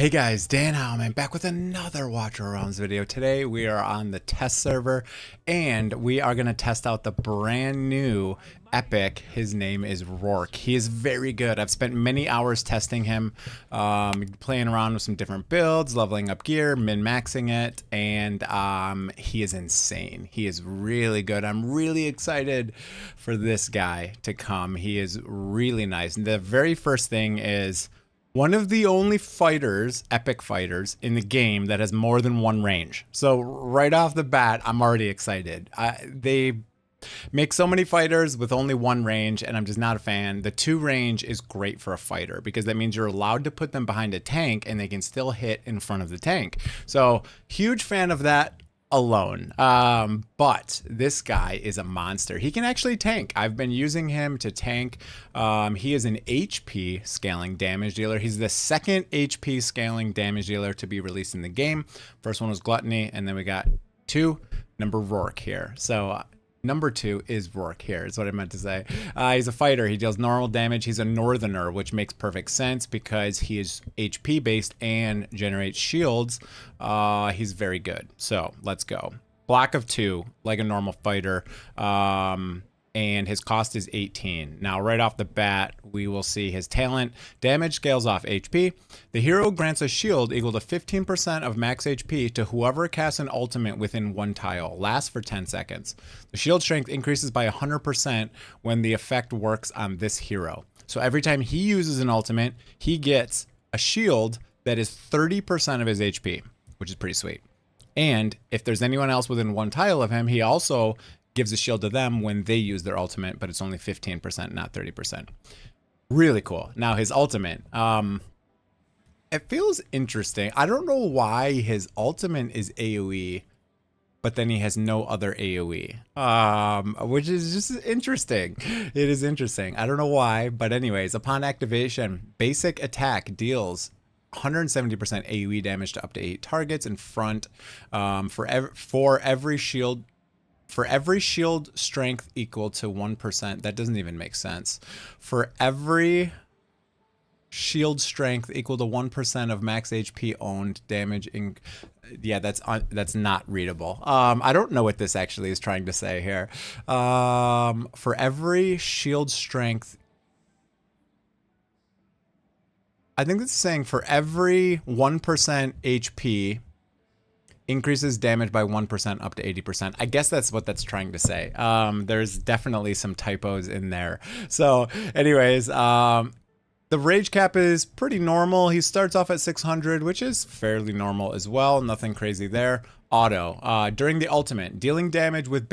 Hey guys, Dan Howman back with another Watch Arounds video. Today we are on the test server and we are going to test out the brand new Epic. His name is Rorke. He is very good. I've spent many hours testing him, playing around with some different builds, leveling up gear, min-maxing it, and he is insane. He is really good. I'm really excited for this guy to come. He is really nice. And the very first thing is one of the only fighters, epic fighters, in the game that has more than one range. So right off the bat, I'm already excited. They make so many fighters with only one range, and I'm just not a fan. The 2 range is great for a fighter because that means you're allowed to put them behind a tank and they can still hit in front of the tank. So huge fan of that alone. But this guy is a monster. He can actually tank. I've been using him to tank. He is an HP scaling damage dealer. He's the second HP scaling damage dealer to be released in the game. First one was Gluttony, and then we got number Rorke here. So number 2 is Rorke here, is what I meant to say. He's a fighter. He deals normal damage. He's a northerner, which makes perfect sense because he is HP based and generates shields. He's very good. So let's go. Block of 2, like a normal fighter. And his cost is 18. Now, right off the bat, we will see his talent. Damage scales off HP. The hero grants a shield equal to 15% of max HP to whoever casts an ultimate within 1 tile. Lasts for 10 seconds. The shield strength increases by 100% when the effect works on this hero. So every time he uses an ultimate, he gets a shield that is 30% of his HP, which is pretty sweet. And if there's anyone else within 1 tile of him, he also gives a shield to them when they use their ultimate, but it's only 15%, not 30%. Really cool. Now his ultimate, it feels interesting. I don't know why his ultimate is AoE, but then he has no other AoE, which is just interesting. It is interesting. I don't know why, but anyways, upon activation, basic attack deals 170% AoE damage to up to 8 targets in front, for every shield strength equal to 1%. That doesn't even make sense. For every shield strength equal to 1% of max HP owned damage in, yeah, that's not readable. I don't know what this actually is trying to say here. For every shield strength, I think it's saying for every 1% HP increases damage by 1% up to 80%. I guess that's what that's trying to say. There's definitely some typos in there. So anyways, the rage cap is pretty normal. He starts off at 600, which is fairly normal as well. Nothing crazy there. Auto. During the ultimate, dealing damage with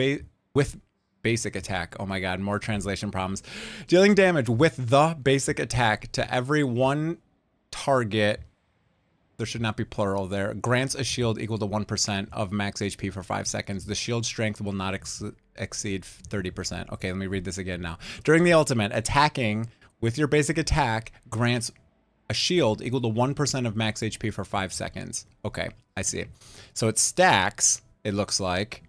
basic attack. Oh my god, more translation problems. Dealing damage with the basic attack to every 1 target, there should not be plural there, grants a shield equal to 1% of max HP for 5 seconds. The shield strength will not exceed 30%. Okay, let me read this again now. During the ultimate, attacking with your basic attack grants a shield equal to 1% of max HP for 5 seconds. Okay, I see. So it stacks, it looks like,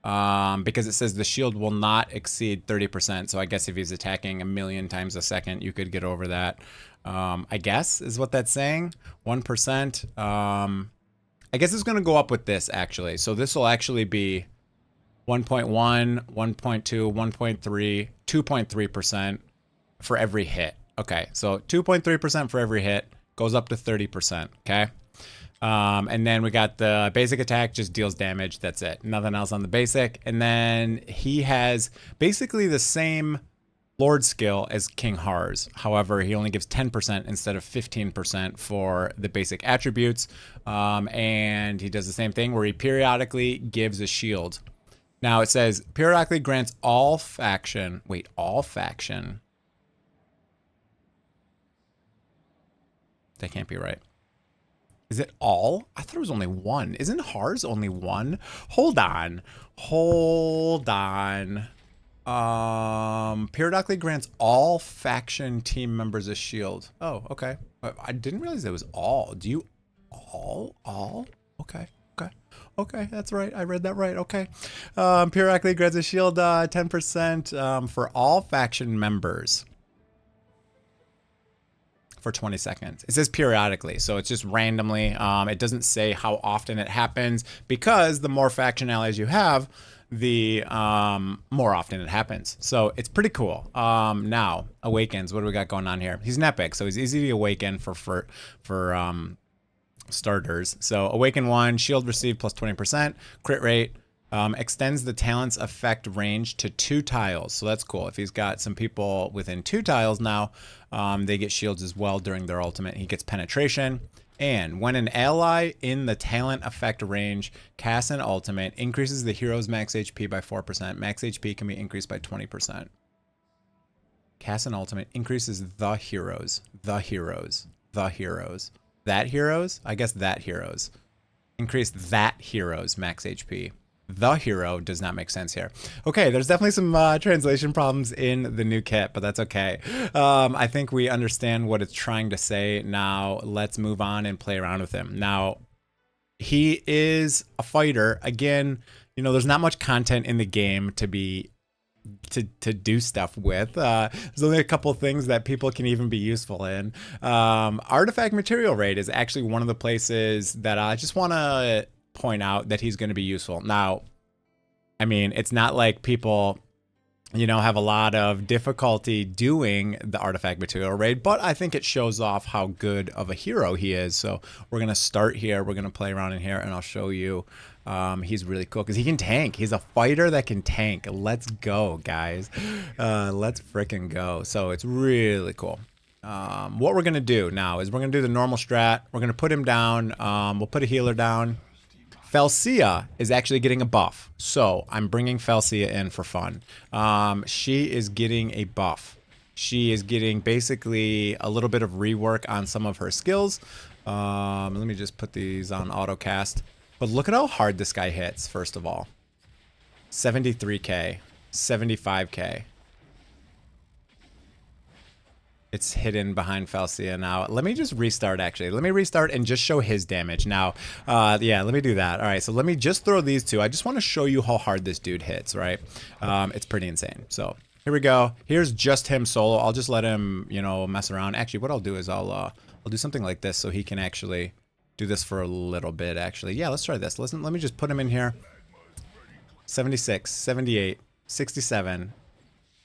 because it says the shield will not exceed 30%. So I guess if he's attacking 1,000,000 times a second, you could get over that. I guess is what that's saying. 1%. I guess it's going to go up with this actually. So this will actually be 1.1, 1.2, 1.3, 2.3% for every hit. Okay, so 2.3% for every hit goes up to 30%. Okay. And then we got the basic attack, just deals damage. That's it. Nothing else on the basic. And then he has basically the same Lord skill as King Hars. However, he only gives 10% instead of 15% for the basic attributes. And he does the same thing where he periodically gives a shield. Now it says periodically grants all faction. Wait, all faction. That can't be right. Is it all? I thought it was only 1. Isn't Hars only 1? Hold on. Hold on. Periodically grants all faction team members a shield. Oh, okay. I didn't realize it was all. Do you all? Okay. Okay, that's right. I read that right. Okay. Periodically grants a shield 10% for all faction members. for 20 seconds. It says periodically, so it's just randomly. It doesn't say how often it happens, because the more faction allies you have, the more often it happens. So it's pretty cool. Now, awakens. What do we got going on here? He's an epic, so he's easy to awaken for starters. So awaken 1, shield received plus 20%, crit rate. Extends the talent's effect range to 2 tiles. So that's cool. If he's got some people within 2 tiles now, they get shields as well during their ultimate. He gets penetration. And when an ally in the talent effect range casts an ultimate, increases the hero's max HP by 4%. Max HP can be increased by 20%. Cast an ultimate, increases the heroes. That heroes? I guess that heroes. Increase that hero's max HP. The hero does not make sense here. Okay, there's definitely some translation problems in the new kit, but that's okay. I think we understand what it's trying to say. Now, let's move on and play around with him. Now, he is a fighter. Again, you know, there's not much content in the game to do stuff with. There's only a couple of things that people can even be useful in. Artifact material rate is actually one of the places that I just want to point out that he's going to be useful. Now, I mean, it's not like people, you know, have a lot of difficulty doing the artifact material raid, but I think it shows off how good of a hero he is. So we're going to start here. We're going to play around in here, and I'll show you. He's really cool because he can tank. He's a fighter that can tank. Let's go, guys. Let's frickin' go. So it's really cool. What we're going to do now is we're going to do the normal strat. We're going to put him down. We'll put a healer down. Falcia is actually getting a buff, so I'm bringing Falcia in for fun. She is getting a buff. She is getting basically a little bit of rework on some of her skills. Let me just put these on auto cast. But look at how hard this guy hits, first of all. 73k, 75k. It's hidden behind Falcia now. Let me just restart, actually. Let me restart and just show his damage. Now, yeah, let me do that. All right, so let me just throw these two. I just want to show you how hard this dude hits, right? It's pretty insane. So here we go. Here's just him solo. I'll just let him, you know, mess around. Actually, what I'll do is I'll do something like this so he can actually do this for a little bit, actually. Yeah, let's try this. Listen, let me just put him in here. 76, 78, 67.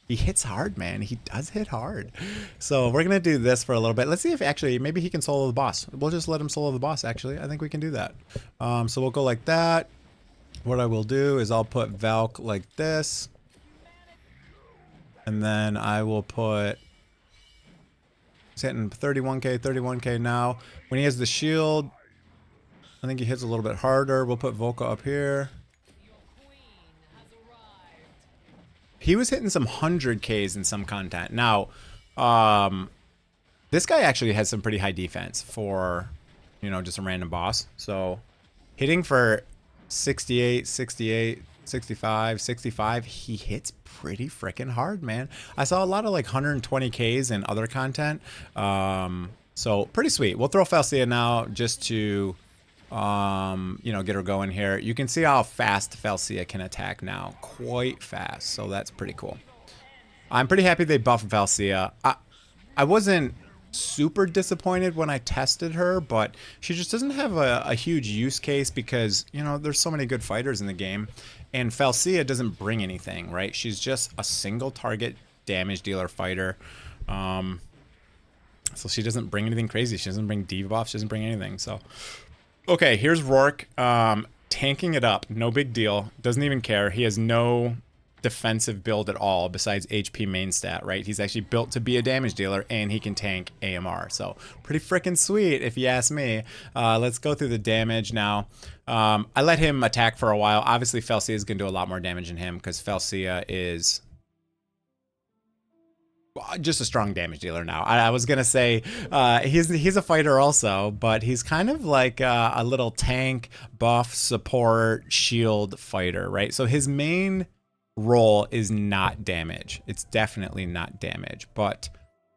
He hits hard, man. He does hit hard. So we're going to do this for a little bit. Let's see if actually, maybe he can solo the boss. We'll just let him solo the boss, actually. I think we can do that. So we'll go like that. What I will do is I'll put Valk like this. And then I will put... He's hitting 31k, 31k now. When he has the shield, I think he hits a little bit harder. We'll put Volca up here. He was hitting some 100Ks in some content. Now, this guy actually has some pretty high defense for, you know, just a random boss. So hitting for 68, 68, 65, 65, he hits pretty freaking hard, man. I saw a lot of like 120Ks in other content. So pretty sweet. We'll throw Falcia now just to... you know, get her going here. You can see how fast Falcia can attack now. Quite fast. So that's pretty cool. I'm pretty happy they buffed Falcia. I wasn't super disappointed when I tested her, but she just doesn't have a huge use case because, you know, there's so many good fighters in the game. And Falcia doesn't bring anything, right? She's just a single target damage dealer fighter. So she doesn't bring anything crazy. She doesn't bring debuffs. She doesn't bring anything. So... Okay, here's Rorke, tanking it up, no big deal, doesn't even care. He has no defensive build at all besides HP main stat, right? He's actually built to be a damage dealer, and he can tank AMR, so pretty freaking sweet if you ask me. Let's go through the damage now. I let him attack for a while. Obviously, Falcia is going to do a lot more damage than him because Falcia is... just a strong damage dealer now. I was gonna say he's a fighter also, but he's kind of like a little tank, buff, support, shield fighter, right? So his main role is not damage. It's definitely not damage, but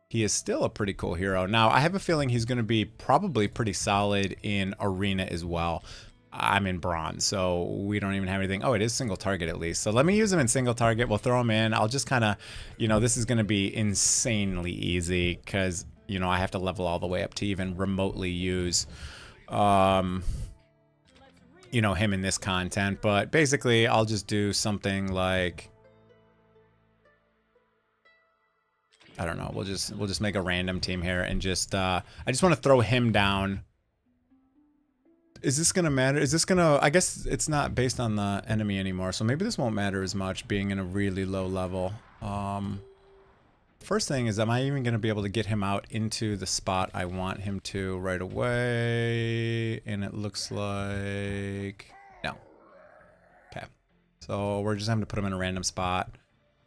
he is still a pretty cool hero. Now, I have a feeling he's gonna be probably pretty solid in arena as well. I'm in bronze, so we don't even have anything. Oh, it is single target at least. So let me use him in single target. We'll throw him in. I'll just kind of, you know, this is going to be insanely easy because you know, I have to level all the way up to even remotely use, you know, him in this content. But basically, I'll just do something like, I don't know. We'll just make a random team here and just I just want to throw him down. Is this gonna matter? Is this gonna? I guess it's not based on the enemy anymore, so maybe this won't matter as much being in a really low level. First thing is, am I even gonna be able to get him out into the spot I want him to right away? And it looks like no. Okay, so we're just having to put him in a random spot.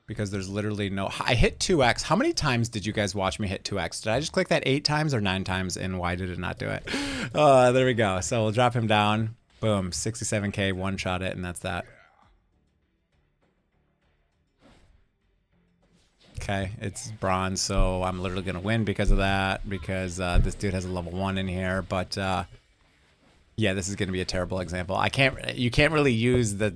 Because there's literally no... I hit 2x. How many times did you guys watch me hit 2x? Did I just click that 8 times or 9 times? And why did it not do it? There we go. So we'll drop him down. Boom. 67k. One shot it. And that's that. Okay. It's bronze. So I'm literally going to win because of that. Because this dude has a level 1 in here. But... yeah, this is going to be a terrible example. You can't really use the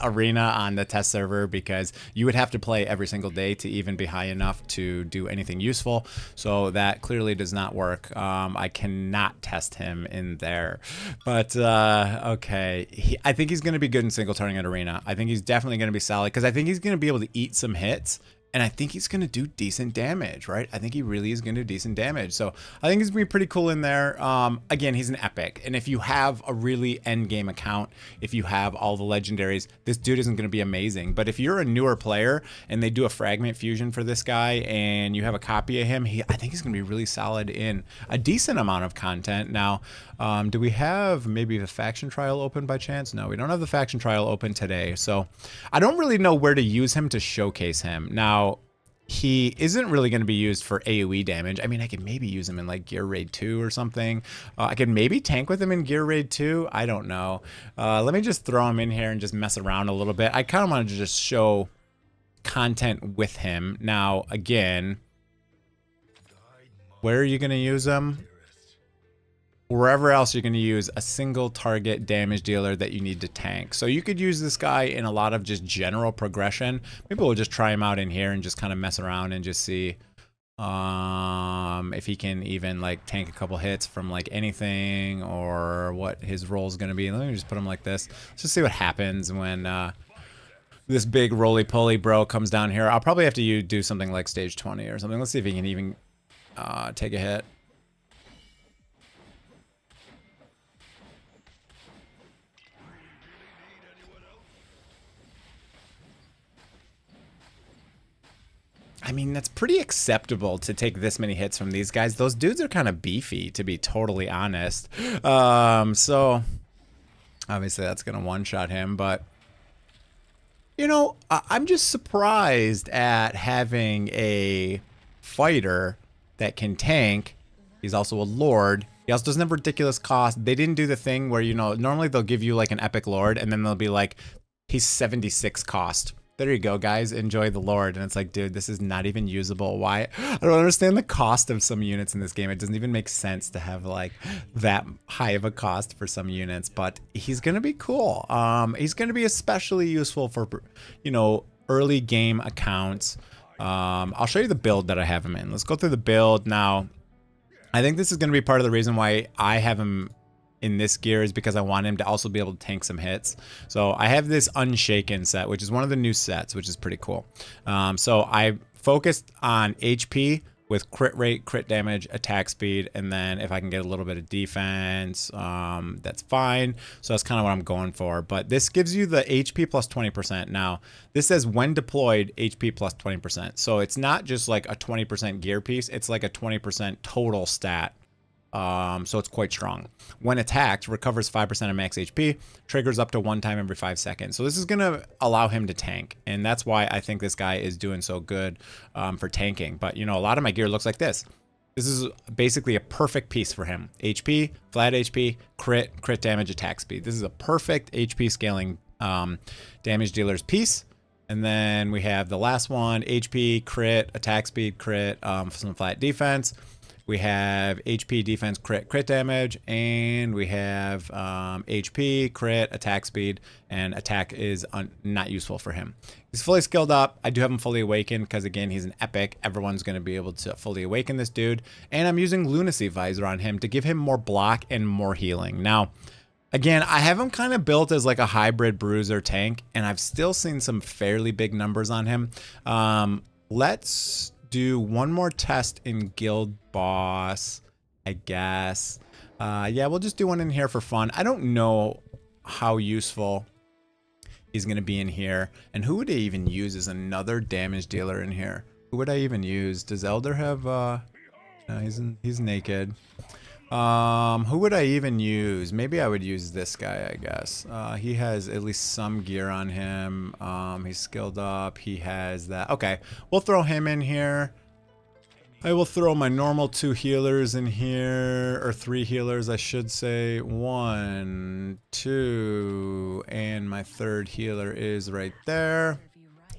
arena on the test server because you would have to play every single day to even be high enough to do anything useful. So that clearly does not work. I cannot test him in there. But, okay. I think he's going to be good in single tournament arena. I think he's definitely going to be solid because I think he's going to be able to eat some hits. And I think he's going to do decent damage, right? I think he really is going to do decent damage. So I think he's going to be pretty cool in there. Again, he's an epic. And if you have a really end game account, if you have all the legendaries, this dude isn't going to be amazing. But if you're a newer player and they do a fragment fusion for this guy and you have a copy of him, I think he's going to be really solid in a decent amount of content. Now, do we have maybe the faction trial open by chance? No, we don't have the faction trial open today. So I don't really know where to use him to showcase him. Now, he isn't really going to be used for AoE damage. I mean, I could maybe use him in like Gear Raid 2 or something. I could maybe tank with him in Gear Raid 2. I don't know. Let me just throw him in here and just mess around a little bit. I kind of wanted to just show content with him. Now, again, where are you going to use him? Wherever else you're going to use a single target damage dealer that you need to tank. So you could use this guy in a lot of just general progression. Maybe we'll just try him out in here and just kind of mess around and just see if he can even like tank a couple hits from like anything or what his role is going to be. Let me just put him like this. Let's just see what happens when this big roly-poly bro comes down here. I'll probably have to do something like stage 20 or something. Let's see if he can even take a hit. I mean, that's pretty acceptable to take this many hits from these guys. Those dudes are kind of beefy, to be totally honest. So, obviously that's going to one-shot him, but... You know, I'm just surprised at having a fighter that can tank. He's also a lord. He also doesn't have ridiculous cost. They didn't do the thing where, you know, normally they'll give you like an epic lord, and then they'll be like, he's 76 cost. There you go, guys. Enjoy the Lord. And it's like, dude, this is not even usable. Why? I don't understand the cost of some units in this game. It doesn't even make sense to have like that high of a cost for some units. But he's going to be cool. He's going to be especially useful for, you know, early game accounts. I'll show you the build that I have him in. Let's go through the build. Now, I think this is going to be part of the reason why I have him in this gear is because I want him to also be able to tank some hits. So I have this Unshaken set, which is one of the new sets, which is pretty cool. So I focused on HP with crit rate, crit damage, attack speed, and then if I can get a little bit of defense, that's fine. So that's kind of what I'm going for. But this gives you the HP plus 20%. Now, this says when deployed, HP plus 20%. So it's not just like a 20% gear piece, it's like a 20% total stat. So it's quite strong. When attacked, recovers 5% of max HP, triggers up to 1 time every 5 seconds. So this is going to allow him to tank, and that's why I think this guy is doing so good for tanking. But, you know, a lot of my gear looks like this. This is basically a perfect piece for him. HP, flat HP, crit damage, attack speed. This is a perfect HP scaling damage dealer's piece. And then we have the last one, HP, crit, attack speed, crit, some flat defense. We have HP, defense, crit damage, and we have HP, crit, attack speed, and attack is not useful for him. He's fully skilled up. I do have him fully awakened because, again, he's an epic. Everyone's going to be able to fully awaken this dude. And I'm using Lunacy Visor on him to give him more block and more healing. Now, again, I have him kind of built as like a hybrid bruiser tank, and I've still seen some fairly big numbers on him. Let's do one more test in Guild Boss, I guess. Yeah, we'll just do one in here for fun. I don't know how useful he's going to be in here. And who would I even use as another damage dealer in here? Who would I even use? Does Elder have... no, he's naked. Who would I even use? Maybe I would use this guy, I guess. He has at least some gear on him. He's skilled up. He has that. Okay, we'll throw him in here. I will throw my normal 2 healers in here, or 3 healers, I should say. 1, 2, and my 3rd healer is right there.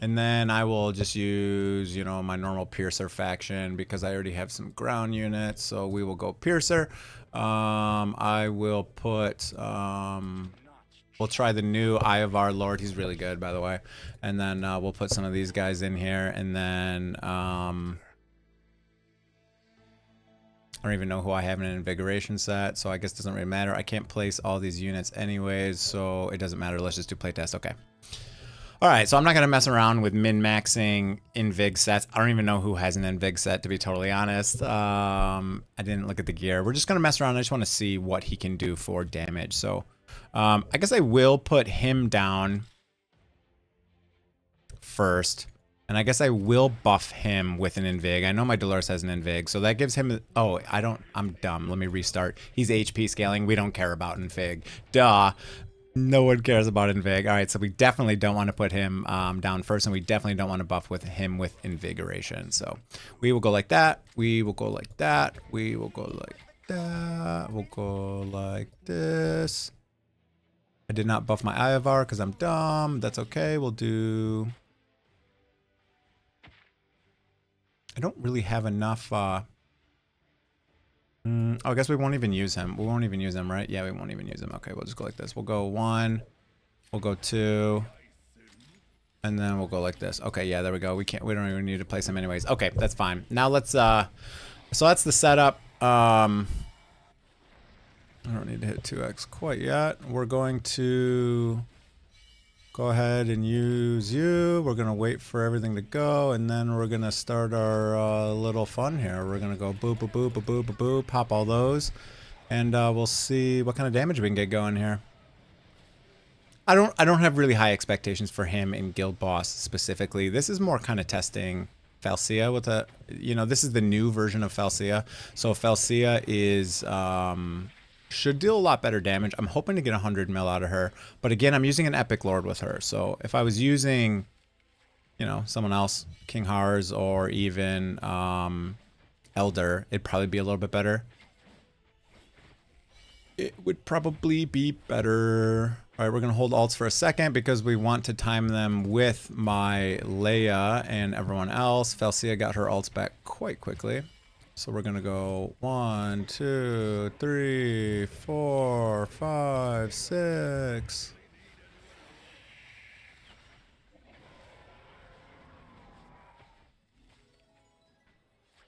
And then I will just use, you know, my normal Piercer faction because I already have some ground units. So we will go Piercer. I will put, we'll try the new Eye of Our Lord. He's really good, by the way. And then we'll put some of these guys in here. And then, I don't even know who I have in an invigoration set. So I guess it doesn't really matter. I can't place all these units anyways. So it doesn't matter. Let's just do playtest. Okay. All right, so I'm not going to mess around with min-maxing invig sets. I don't even know who has an invig set, to be totally honest. I didn't look at the gear. We're just going to mess around. I just want to see what he can do for damage. So I guess I will put him down first. And I guess I will buff him with an invig. I know my Dolores has an invig, so that gives him... Oh, I'm dumb. Let me restart. He's HP scaling. We don't care about invig. Duh. No one cares about invig. All right, so we definitely don't want to put him down first, and we definitely don't want to buff with him with invigoration. So we will go like that. We will go like that. We will go like that. We'll go like this. I did not buff my Iavar because I'm dumb. That's okay. We'll do... I don't really have enough... I guess we won't even use him. We won't even use him, right? Yeah, we won't even use him. Okay, we'll just go like this. We'll go 1. We'll go 2. And then we'll go like this. Okay, yeah, there we go. We don't even need to place him anyways. Okay, that's fine. Now let's, so that's the setup. I don't need to hit 2x quite yet. We're going to go ahead and use you. We're going to wait for everything to go, and then we're going to start our little fun here. We're going to go boop, boop, boop, boop, boop, boop, boop, pop all those, and we'll see what kind of damage we can get going here. I don't have really high expectations for him in Guild Boss specifically. This is more kind of testing Falcia with a, you know, this is the new version of Falcia. So Falcia is, should deal a lot better damage. I'm hoping to get 100 mil out of her. But again, I'm using an Epic Lord with her. So if I was using, you know, someone else, King Hars or even Elder, it'd probably be a little bit better. It would probably be better. All right, we're going to hold alts for a second because we want to time them with my Leia and everyone else. Falcia got her alts back quite quickly. So we're going to go 1, 2, 3, 4, 5, 6.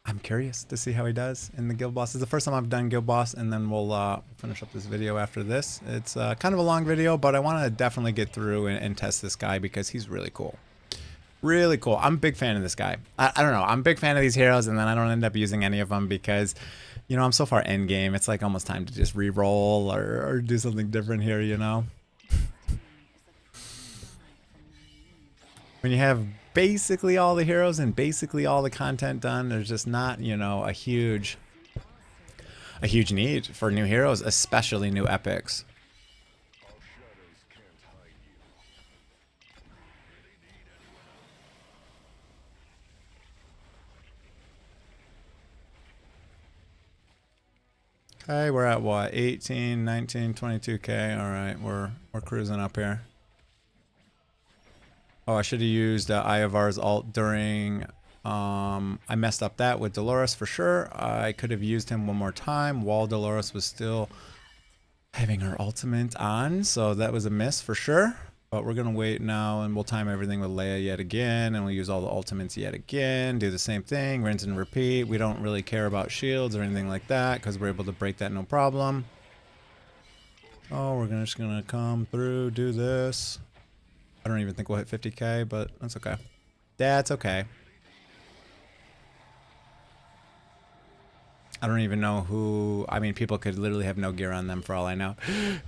I'm curious to see how he does in the Guild Boss. This is the first time I've done Guild Boss, and then we'll finish up this video after this. It's kind of a long video, but I want to definitely get through and test this guy because he's really cool. Really cool. I'm a big fan of this guy. I don't know. I'm a big fan of these heroes, and then I don't end up using any of them because, you know, I'm so far end game. It's like almost time to just re-roll or do something different here, you know? When you have basically all the heroes and basically all the content done, there's just not, you know, a huge need for new heroes, especially new epics. Okay, we're at what? 18, 19, 22k. All right, we're cruising up here. Oh, I should have used Iavar's ult during I messed up that with Dolores for sure. I could have used him one more time while Dolores was still having her ultimate on, so that was a miss for sure. But we're gonna wait now, and we'll time everything with Leia yet again, and we'll use all the ultimates yet again, do the same thing, rinse and repeat. We don't really care about shields or anything like that, because we're able to break that no problem. Oh, we're just gonna come through, do this. I don't even think we'll hit 50k, but that's okay. That's okay. I don't even know who, I mean, people could literally have no gear on them for all I know.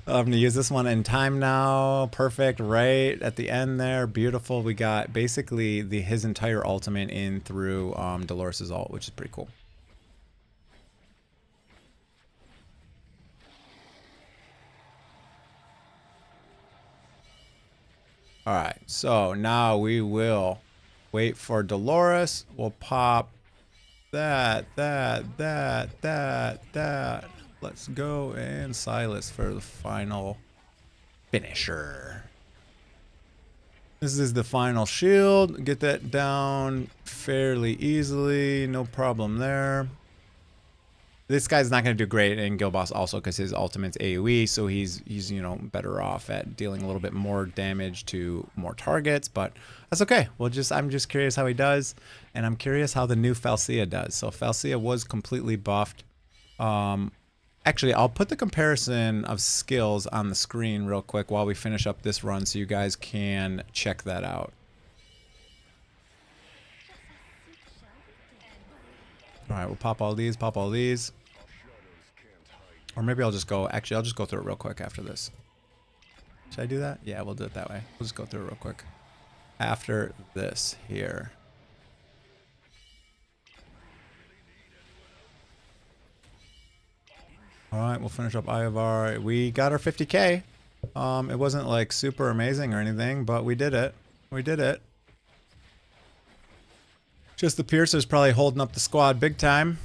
I'm gonna use this one in time now. Perfect, right at the end there, beautiful. We got basically his entire ultimate in through Dolores' ult, which is pretty cool. All right, so now we will wait for Dolores. We'll pop that. Let's go, and Silas for the final finisher. This is the final shield. Get that down fairly easily. No problem there. This guy's not going to do great in Guild Boss also because his ultimate's AoE, so he's you know, better off at dealing a little bit more damage to more targets, but that's okay. I'm just curious how he does, and I'm curious how the new Falcia does. So Falcia was completely buffed. Actually, I'll put the comparison of skills on the screen real quick while we finish up this run so you guys can check that out. Alright, we'll pop all these, pop all these. Or maybe I'll just go, actually, I'll just go through it real quick after this. Should I do that? Yeah, we'll do it that way. We'll just go through it real quick. After this here. Alright, we'll finish up Ivar. We got our 50k. It wasn't like super amazing or anything, but we did it. We did it. Just the Piercer's probably holding up the squad big time.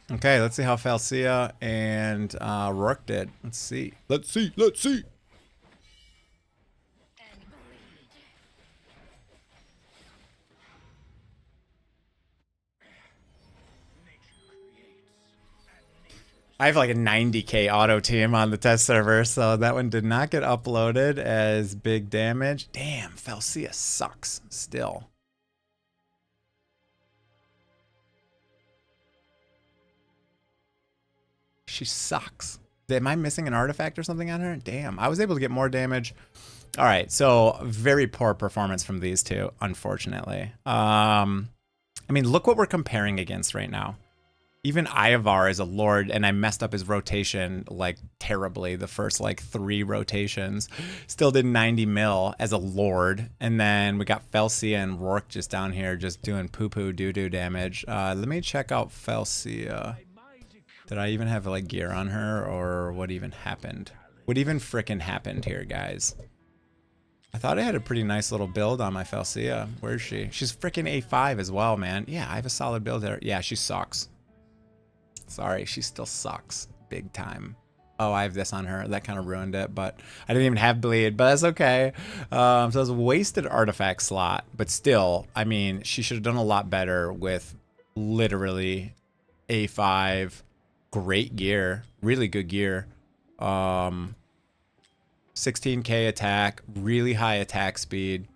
Okay, let's see how Falcia and Rorke did. Let's see. Let's see. I have like a 90k auto team on the test server, so that one did not get uploaded as big damage. Damn, Falcia sucks still. She sucks. Am I missing an artifact or something on her? Damn, I was able to get more damage. All right, so very poor performance from these two, unfortunately. I mean, look what we're comparing against right now. Even Ivar is a lord, and I messed up his rotation like terribly. The first like 3 rotations, still did 90 mil as a lord, and then we got Falcia and Rorke just down here, just doing poo-poo doo-doo damage. Let me check out Falcia. Did I even have like gear on her, or what even happened? What even frickin' happened here, guys? I thought I had a pretty nice little build on my Falcia. Where is she? She's frickin' A5 as well, man. Yeah, I have a solid build there. Yeah, she sucks. Sorry, she still sucks big time. Oh, I have this on her. That kind of ruined it, but I didn't even have bleed, but that's okay. So it was a wasted artifact slot, but still, I mean, she should have done a lot better with literally A5, great gear, really good gear. 16k attack, really high attack speed.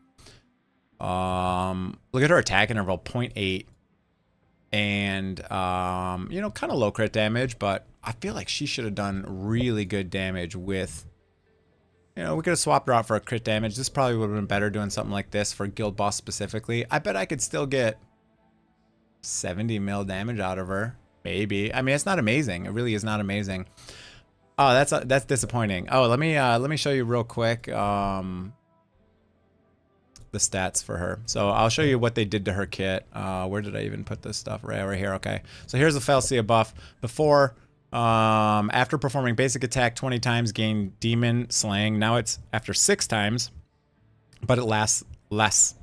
Look at her attack interval, 0.8. And, you know, kind of low crit damage, but I feel like she should have done really good damage with, you know, we could have swapped her out for a crit damage. This probably would have been better doing something like this for Guild Boss specifically. I bet I could still get 70 mil damage out of her. Maybe. I mean, it's not amazing. It really is not amazing. Oh, that's disappointing. Oh, let me show you real quick. The stats for her. So I'll show you what they did to her kit. Where did I even put this stuff? Right here. Okay. So here's the Falcia buff. Before, after performing basic attack 20 times, gain demon slaying. Now it's after 6 times, but it lasts less.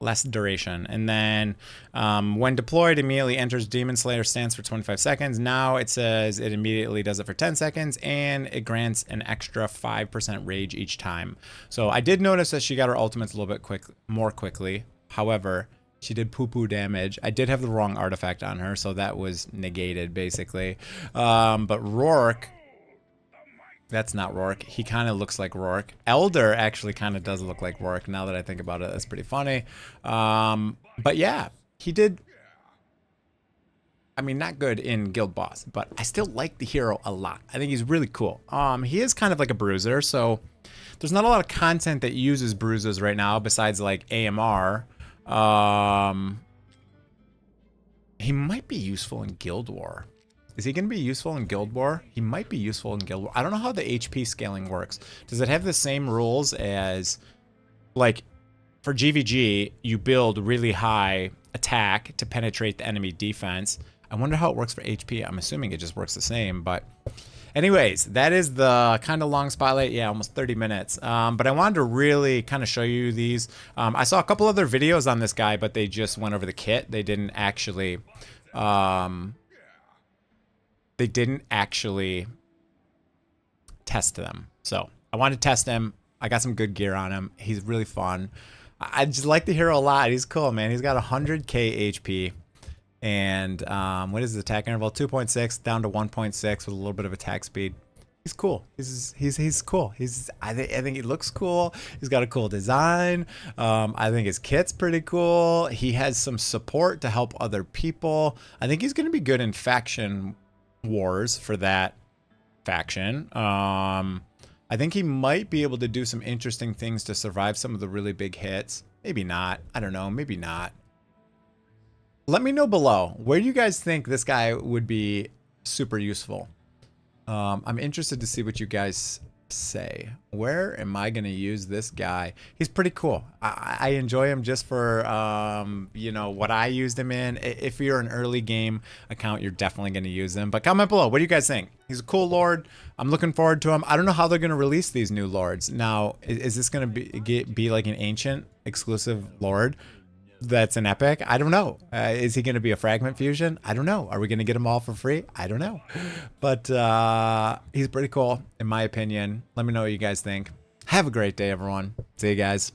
less duration. And then when deployed, immediately enters Demon Slayer stance for 25 seconds. Now it says it immediately does it for 10 seconds, and it grants an extra 5% rage each time. So I did notice that she got her ultimates a little bit more quickly. However, she did poo-poo damage. I did have the wrong artifact on her, so that was negated, basically. But Rorke, that's not Rorke. He kind of looks like Rorke. Elder actually kind of does look like Rorke, now that I think about it. That's pretty funny. But yeah, he did... I mean, not good in Guild Boss, but I still like the hero a lot. I think he's really cool. He is kind of like a bruiser, so there's not a lot of content that uses bruisers right now besides like AMR. He might be useful in Guild War. Is he going to be useful in Guild War? He might be useful in Guild War. I don't know how the HP scaling works. Does it have the same rules as, like, for GVG, you build really high attack to penetrate the enemy defense. I wonder how it works for HP. I'm assuming it just works the same, but... Anyways, that is the kind of long spotlight. Yeah, almost 30 minutes. But I wanted to really kind of show you these. I saw a couple other videos on this guy, but they just went over the kit. They didn't actually... test them. So I wanted to test him. I got some good gear on him. He's really fun. I just like the hero a lot. He's cool, man. He's got 100k HP. And what is his attack interval? 2.6 down to 1.6 with a little bit of attack speed. He's cool. He's cool. I think he looks cool. He's got a cool design. I think his kit's pretty cool. He has some support to help other people. I think he's going to be good in faction wars for that faction. I think he might be able to do some interesting things to survive some of the really big hits. Maybe not. I don't know. Maybe not. Let me know below. Where do you guys think this guy would be super useful? I'm interested to see what you guys say. Where am I going to use this guy? He's pretty cool. I enjoy him just for, you know, what I used him in. If you're an early game account, you're definitely going to use him. But comment below. What do you guys think? He's a cool lord. I'm looking forward to him. I don't know how they're going to release these new lords. Now, is this going to be like an ancient exclusive lord that's an epic? I don't know. Is he going to be a fragment fusion? I don't know. Are we going to get them all for free? I don't know. But he's pretty cool, in my opinion. Let me know what you guys think. Have a great day, everyone. See you guys.